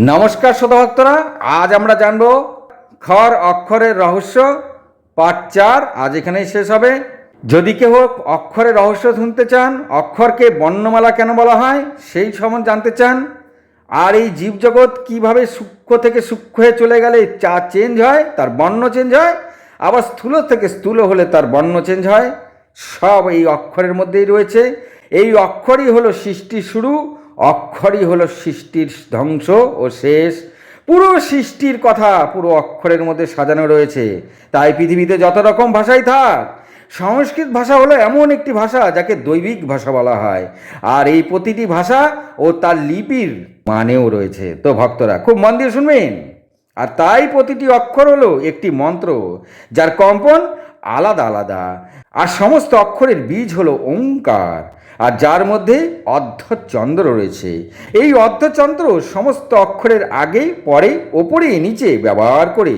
নমস্কার শ্রোতা ভক্তরা, আজ আমরা জানব খর অক্ষরের রহস্য পার্ট 4। আজ এখানেই শেষ হবে। যদি কেউ অক্ষরের রহস্য শুনতে চান, অক্ষরকে বর্ণমালা কেন বলা হয় সেই সম্বন্ধে জানতে চান, আর এই জীবজগৎ কীভাবে সূক্ষ্ম থেকে সূক্ষ্ম হয়ে চলে গেলে চা চেঞ্জ হয়, তার বর্ণ চেঞ্জ হয়, আবার স্থূল থেকে স্থূল হলে তার বর্ণ চেঞ্জ হয়, সব এই অক্ষরের মধ্যেই রয়েছে। এই অক্ষরই হলো সৃষ্টির শুরু, অক্ষরই হলো সৃষ্টির ধ্বংস ও শেষ। পুরো সৃষ্টির কথা পুরো অক্ষরের মধ্যে সাজানো রয়েছে। তাই পৃথিবীতে যত রকম ভাষাই থাক, সংস্কৃত ভাষা হলো এমন একটি ভাষা যাকে দৈবিক ভাষা বলা হয়, আর এই প্রতিটি ভাষা ও তার লিপির মানেও রয়েছে। তো ভক্তরা খুব মন দিয়ে শুনবেন। আর তাই প্রতিটি অক্ষর হলো একটি মন্ত্র, যার কম্পন আলাদা আলাদা। আর সমস্ত অক্ষরের বীজ হলো ওঙ্কার, আর যার মধ্যে অর্ধচন্দ্র রয়েছে। এই অর্ধচন্দ্র সমস্ত অক্ষরের আগে, পরে, ওপরে, নিচে ব্যবহার করে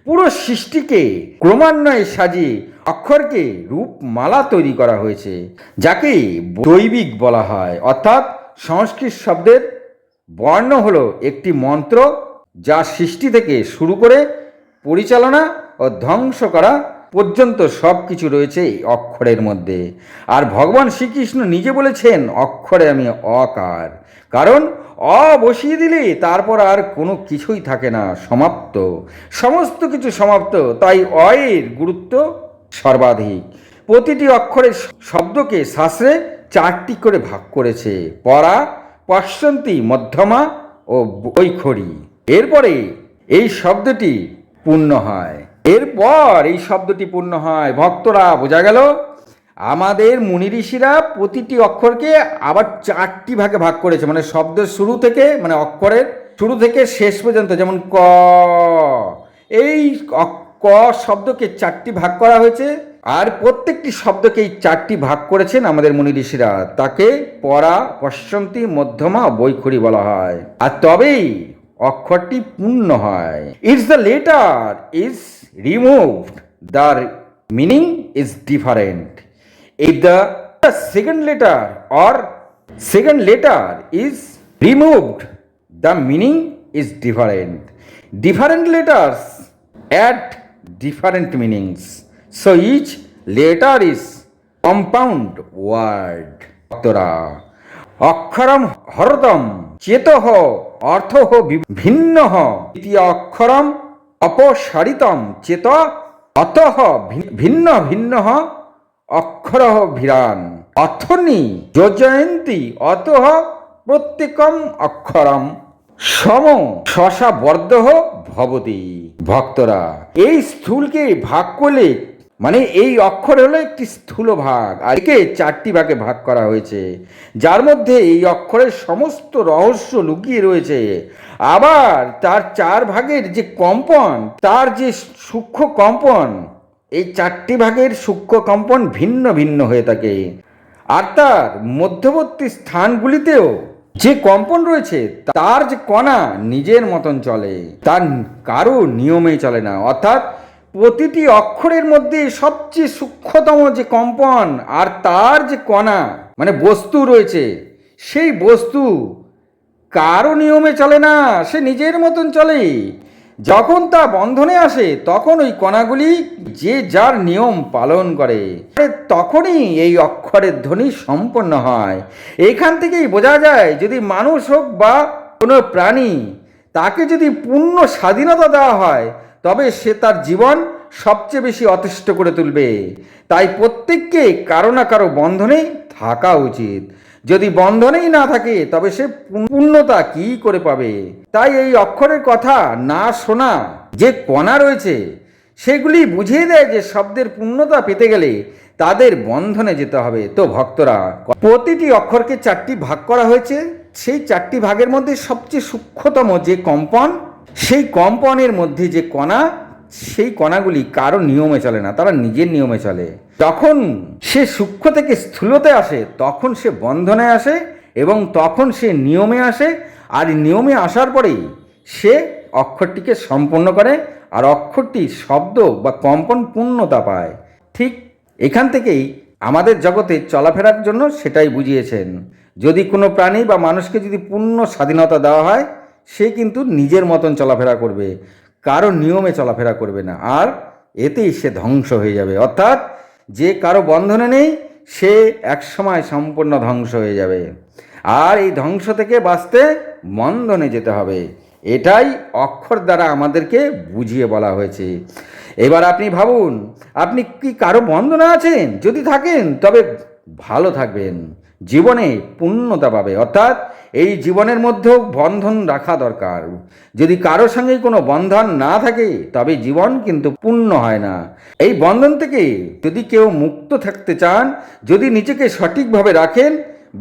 পুরো সৃষ্টিকে ক্রমান্বয়ে সাজিয়ে অক্ষরকে রূপমালা তৈরি করা হয়েছে, যাকে দৈবিক বলা হয়। অর্থাৎ সংস্কৃত শব্দের বর্ণ হলো একটি মন্ত্র, যা সৃষ্টি থেকে শুরু করে পরিচালনা ও ধ্বংস করা পর্যন্ত সব কিছু রয়েছে এই অক্ষরের মধ্যে। আর ভগবান শ্রীকৃষ্ণ নিজে বলেছেন, অক্ষরে আমি অকার, কারণ অ বসিয়ে দিলে তারপর আর কোনো কিছুই থাকে না, সমাপ্ত, সমস্ত কিছু সমাপ্ত। তাই অয়ের গুরুত্ব সর্বাধিক। প্রতিটি অক্ষরের শব্দকে শাস্ত্রে 4টি করে ভাগ করেছে: পরা, পশ্যন্তি, মধ্যমা ও বৈখরি। এরপরে এই শব্দটি পূর্ণ হয়। ভক্তরা, বোঝা গেল আমাদের মুনি ঋষিরা প্রতিটি অক্ষরকে আবার 4টি ভাগে ভাগ করেছে, মানে শব্দের শুরু থেকে, মানে অক্ষরের শুরু থেকে শেষ পর্যন্ত। যেমন ক, এই ক শব্দকে 4টি ভাগ করা হয়েছে, আর প্রত্যেকটি শব্দকে এই 4টি ভাগ করেছেন আমাদের মুনি ঋষিরা। তাকে পরা, পশ্যন্তি, মধ্যমা, বৈখরি বলা হয়। আর তবেই অক্ষরটি পূর্ণ হয়। It's the letter is removed, the meaning is different. If the second letter is removed, the meaning is different. Different letters add different meanings, so each letter is compound word. ভক্তরা, অক্ষরম হরতম চেতঃ অর্থঃ ভিন্নঃ, তৃতীয় অক্ষরম অপসারিতম চেত অতঃ ভিন্ন ভিন্নঃ অক্ষর ভিরান অথনি যোজয়ন্তী অতঃ প্রত্যেকম অক্ষরম সম শশা বর্ধ ভবতি। ভক্তরা, এই স্থূলকে ভাগ করলে, মানে এই অক্ষর হলো একটি স্থূল ভাগ, আর একে 4টি ভাগে ভাগ করা হয়েছে, যার মধ্যে এই অক্ষরের সমস্ত রহস্য লুকিয়ে রয়েছে। আবার তার 4 ভাগের যে কম্পন, তার যে সূক্ষ্ম কম্পন, এই 4টি ভাগের সূক্ষ্ম কম্পন ভিন্ন ভিন্ন হয়ে থাকে। আর তার মধ্যবর্তী স্থানগুলিতেও যে কম্পন রয়েছে, তার যে কণা নিজের মতন চলে, তার কারো নিয়মে চলে না। অর্থাৎ প্রতিটি অক্ষরের মধ্যে সবচেয়ে সূক্ষ্মতম যে কম্পন আর তার যে কণা, মানে বস্তু রয়েছে, সেই বস্তু কারো নিয়মে চলে না, সে নিজের মতন চলে। যখন তা বন্ধনে আসে, তখন ওই কণাগুলি যে যার নিয়ম পালন করে, তখনই এই অক্ষরের ধ্বনি সম্পন্ন হয়। এখান থেকেই বোঝা যায়, যদি মানুষ হোক বা কোনো প্রাণী, তাকে যদি পূর্ণ স্বাধীনতা দেওয়া হয়, তবে সে তার জীবন সবচেয়ে বেশি অতিষ্ঠ করে তুলবে। তাই প্রত্যেককে কারো না কারো বন্ধনেই থাকা উচিত। যদি বন্ধনেই না থাকে, তবে সে পূর্ণতা কি করে পাবে? তাই এই অক্ষরের কথা না শোনা যে কণা রয়েছে, সেগুলি বুঝিয়ে দেয় যে শব্দের পূর্ণতা পেতে গেলে তাদের বন্ধনে যেতে হবে। তো ভক্তরা, প্রতিটি অক্ষরকে 4টি ভাগ করা হয়েছে। সেই 4টি ভাগের মধ্যে সবচেয়ে সূক্ষ্মতম যে কম্পন, সেই কম্পনের মধ্যে যে কণা, সেই কণাগুলি কারো নিয়মে চলে না, তারা নিজের নিয়মে চলে। যখন সে সূক্ষ্ম থেকে স্থূলতে আসে, তখন সে বন্ধনে আসে, এবং তখন সে নিয়মে আসে। আর নিয়মে আসার পরেই সে অক্ষরটিকে সম্পন্ন করে, আর অক্ষরটি শব্দ বা কম্পন পূর্ণতা পায়। ঠিক এখান থেকেই আমাদের জগতে চলাফেরার জন্য সেটাই বুঝিয়েছেন। যদি কোনো প্রাণী বা মানুষকে যদি পূর্ণ স্বাধীনতা দেওয়া হয়, সে কিন্তু নিজের মতন চলাফেরা করবে, কারো নিয়মে চলাফেরা করবে না, আর এতেই সে ধ্বংস হয়ে যাবে। অর্থাৎ যে কারো বন্ধনে নেই সে একসময় সম্পূর্ণ ধ্বংস হয়ে যাবে। আর এই ধ্বংস থেকে বাঁচতে বন্ধনে যেতে হবে, এটাই অক্ষর দ্বারা আমাদেরকে বুঝিয়ে বলা হয়েছে। এবার আপনি ভাবুন, আপনি কি কারো বন্ধনে আছেন? যদি থাকেন তবে ভালো থাকবেন, জীবনে পূর্ণতা পাবে। অর্থাৎ এই জীবনের মধ্যেও বন্ধন রাখা দরকার। যদি কারো সঙ্গে কোনো বন্ধন না থাকে তবে জীবন কিন্তু পূর্ণ হয় না। এই বন্ধন থেকে যদি কেউ মুক্ত থাকতে চান, যদি নিজেকে সঠিকভাবে রাখেন,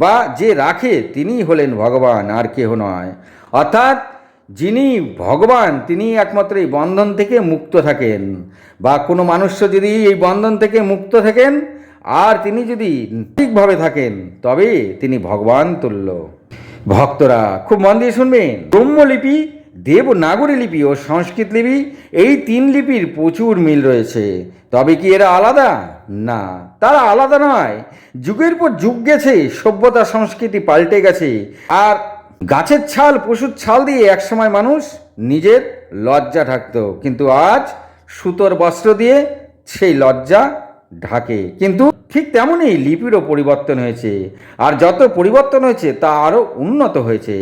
বা যে রাখে তিনিই হলেন ভগবান, আর কেহ নয়। অর্থাৎ যিনি ভগবান তিনি একমাত্র এই বন্ধন থেকে মুক্ত থাকেন, বা কোনো মানুষ যদি এই বন্ধন থেকে মুক্ত থাকেন আর তিনি যদি ঠিকভাবে থাকেন তবে তিনি ভগবান তুল্য। ভক্তরা খুব মন দিয়ে শুনবেন, ব্রহ্মলিপি, দেবনাগরী লিপি ও সংস্কৃত লিপি, এই তিন লিপির প্রচুর মিল রয়েছে। তবে কি এরা আলাদা? না, তারা আলাদা নয়। যুগের পর যুগ গেছে, সভ্যতা সংস্কৃতি পাল্টে গেছে। আর গাছের ছাল, পশুর ছাল দিয়ে একসময় মানুষ নিজের লজ্জা ঢাকত, কিন্তু আজ সুতোর বস্ত্র দিয়ে সেই লজ্জা ঢাকে। কিন্তু ঠিক তেমনই লিপিরও পরিবর্তন হয়েছে, আর যত পরিবর্তন হয়েছে তা আরও উন্নত হয়েছে,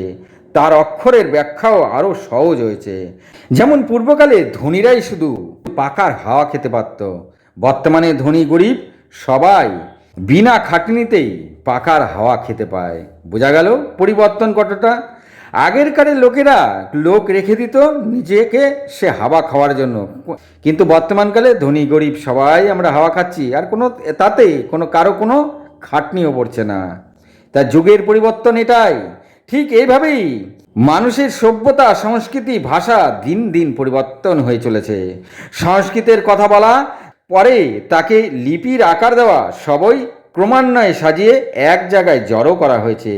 তার অক্ষরের ব্যাখ্যাও আরও সহজ হয়েছে। যেমন পূর্বকালে ধনীরাই শুধু পাকার হাওয়া খেতে পারত, বর্তমানে ধনী গরিব সবাই বিনা খাটনিতেই পাকার হাওয়া খেতে পায়। বোঝা গেল পরিবর্তন কতটা। আগেরকারের লোকেরা লোক রেখে দিত নিজেকে সে হাওয়া খাওয়ার জন্য, কিন্তু বর্তমানকালে ধনী গরিব সবাই আমরা হাওয়া খাচ্ছি, আর তাতে কারো কোনো খাটনিও পড়ছে না। তা যুগের পরিবর্তন এটাই। ঠিক এইভাবেই মানুষের সভ্যতা, সংস্কৃতি, ভাষা দিন দিন পরিবর্তন হয়ে চলেছে। সংস্কৃতের কথা বলা, পরে তাকে লিপির আকার দেওয়া, সবই ক্রমান্বয়ে সাজিয়ে এক জায়গায় জড়ো করা হয়েছে,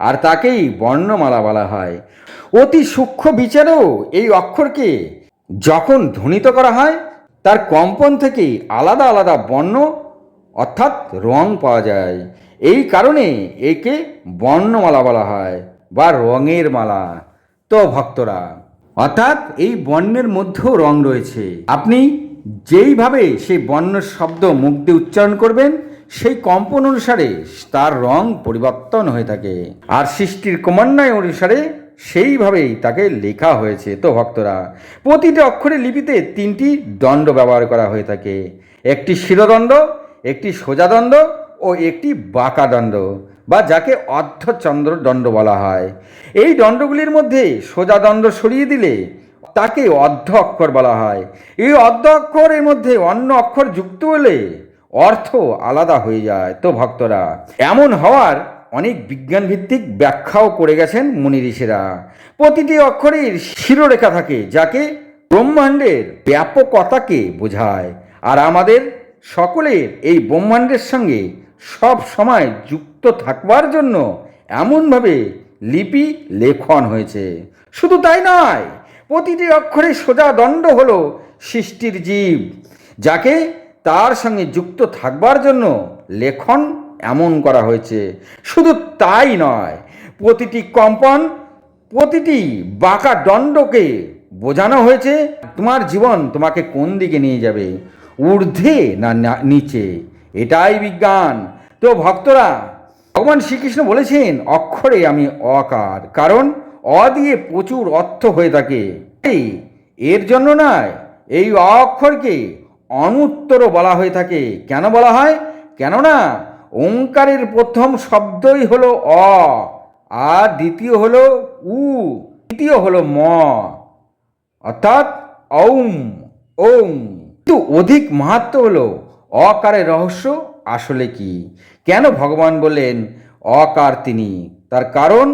আর তাকেই বর্ণমালা বলা হয়। অতি সূক্ষ্ম বিচারেও এই অক্ষরকে যখন ধ্বনিত করা হয় তার কম্পন থেকে আলাদা আলাদা বর্ণ অর্থাৎ রং পাওয়া যায়। এই কারণে একে বর্ণমালা বলা হয়, বা রঙের মালা। তো ভক্তরা, অর্থাৎ এই বর্ণের মধ্যেও রং রয়েছে। আপনি যেইভাবে সেই বর্ণের শব্দ মুখ দিয়ে উচ্চারণ করবেন সেই কম্পন অনুসারে তার রং পরিবর্তন হয়ে থাকে, আর সৃষ্টির ক্রমান্বয় অনুসারে সেইভাবেই তাকে লেখা হয়েছে। তো ভক্তরা, প্রতিটি অক্ষরের লিপিতে তিনটি দণ্ড ব্যবহার করা হয়ে থাকে, একটি শিরোদণ্ড, একটি সোজাদণ্ড ও একটি বাঁকা দণ্ড, বা যাকে অর্ধচন্দ্র দণ্ড বলা হয়। এই দণ্ডগুলির মধ্যে সোজা দণ্ড সরিয়ে দিলে তাকে অর্ধ অক্ষর বলা হয়। এই অর্ধ অক্ষরের মধ্যে অন্য অক্ষর যুক্ত হলে অর্থ আলাদা হয়ে যায়। তো ভক্তরা, এমন হওয়ার অনেক বিজ্ঞান ভিত্তিক ব্যাখ্যাও করে গেছেন মুনি ঋষিরা। প্রতিটি অক্ষরের শিরোরেখা থাকে, যাকে ব্রহ্মাণ্ডের ব্যাপকতাকে বোঝায়, আর আমাদের সকলের এই ব্রহ্মাণ্ডের সঙ্গে সব সময় যুক্ত থাকবার জন্য এমনভাবে লিপি লেখন হয়েছে। শুধু তাই নয়, প্রতিটি অক্ষরে সোজা দণ্ড হলো সৃষ্টির জীব, যাকে তার সঙ্গে যুক্ত থাকবার জন্য লেখন এমন করা হয়েছে। শুধু তাই নয়, প্রতিটি কম্পন, প্রতিটি বাঁকা দণ্ডকে বোঝানো হয়েছে তোমার জীবন তোমাকে কোন দিকে নিয়ে যাবে, ঊর্ধ্বে না নিচে। এটাই বিজ্ঞান। তো ভক্তরা, ভগবান শ্রীকৃষ্ণ বলেছেন অক্ষরে আমি অকার, কারণ অ দিয়ে প্রচুর অর্থ হয়ে থাকে। এর জন্য নয়, এই অক্ষরকে অনুত্তরও বলা হয়ে থাকে। কেন বলা হয়? কেননা ওঙ্কারের প্রথম শব্দই হলো অ, আর দ্বিতীয় হলো উ, তৃতীয় হলো ম, অর্থাৎ ঔম ওম। কিন্তু অধিক মাহাত্ম্য হলো অকারের রহস্য আসলে কি? কেন ভগবান বললেন অকার তিনি? তার কারণ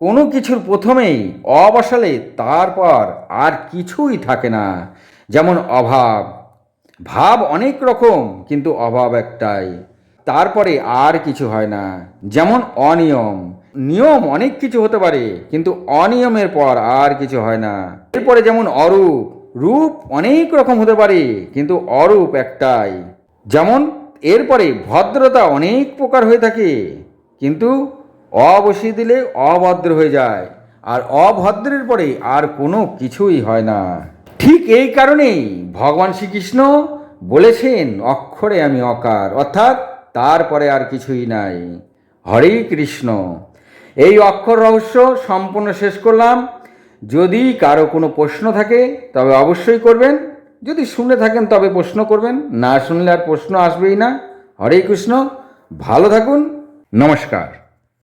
কোনো কিছুর প্রথমেই অ বসালে তারপর আর কিছুই থাকে না। যেমন অভাব, ভাব অনেক রকম কিন্তু অভাব একটাই, তারপরে আর কিছু হয় না। যেমন অনিয়ম, নিয়ম অনেক কিছু হতে পারে কিন্তু অনিয়মের পর আর কিছু হয় না। এরপরে যেমন অরূপ, রূপ অনেক রকম হতে পারে কিন্তু অরূপ একটাই। যেমন এরপরে ভদ্রতা অনেক প্রকার হয়ে থাকে, কিন্তু অ বসিয়ে দিলে অভদ্র হয়ে যায়। আর অভদ্রের পরে আর কোনো কিছুই হয় না। ঠিক এই কারণেই ভগবান শ্রীকৃষ্ণ বলেছেন অক্ষরে আমি অকার, অর্থাৎ তারপরে আর কিছুই নাই। হরে কৃষ্ণ। এই অক্ষর রহস্য সম্পূর্ণ শেষ করলাম। যদি কারো কোনো প্রশ্ন থাকে তবে অবশ্যই করবেন, যদি শুনে থাকেন তবে প্রশ্ন করবেন, না শুনলে আর প্রশ্ন আসবেই না। হরে কৃষ্ণ। ভালো থাকুন। নমস্কার।